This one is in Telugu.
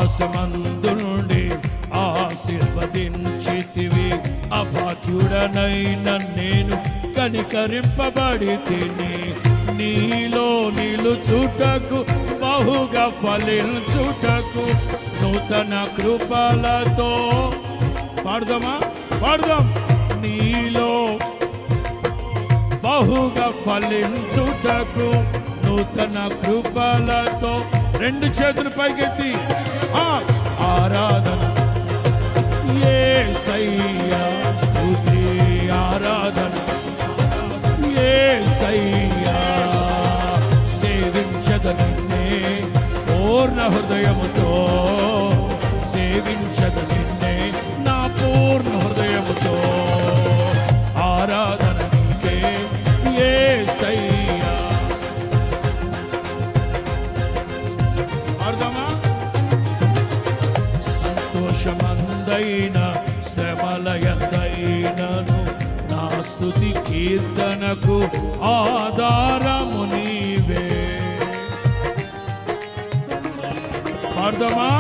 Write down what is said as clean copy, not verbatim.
ఆకాశమందుండి ఆశీర్వదించితివి, అభాగ్యుడనైన నేను కనికరింపబడి తిని, నీలో నిలుచుటకు బహుగా ఫలించుటకు నూతన కృపలతో పాడదాం. నీలో బహుగా ఫలించుటకు నూతన కృపలతో, రెండు చేతులు పైకెత్తి ఆరాధన యేసయ్యా, స్తుతి ఆరాధన యేసయ్యా, సేవించదను నిన్నే పూర్ణ హృదయముతో, సేవించదను నిన్నే నా పూర్ణ హృదయముతో, ఆరాధన నీకే యేసయ్యా. అర్థమా? సంతోషమందైన శ్రమలయందైనను నా స్తుతి కీర్తనకు ఆధారము నీవే. అర్థమా?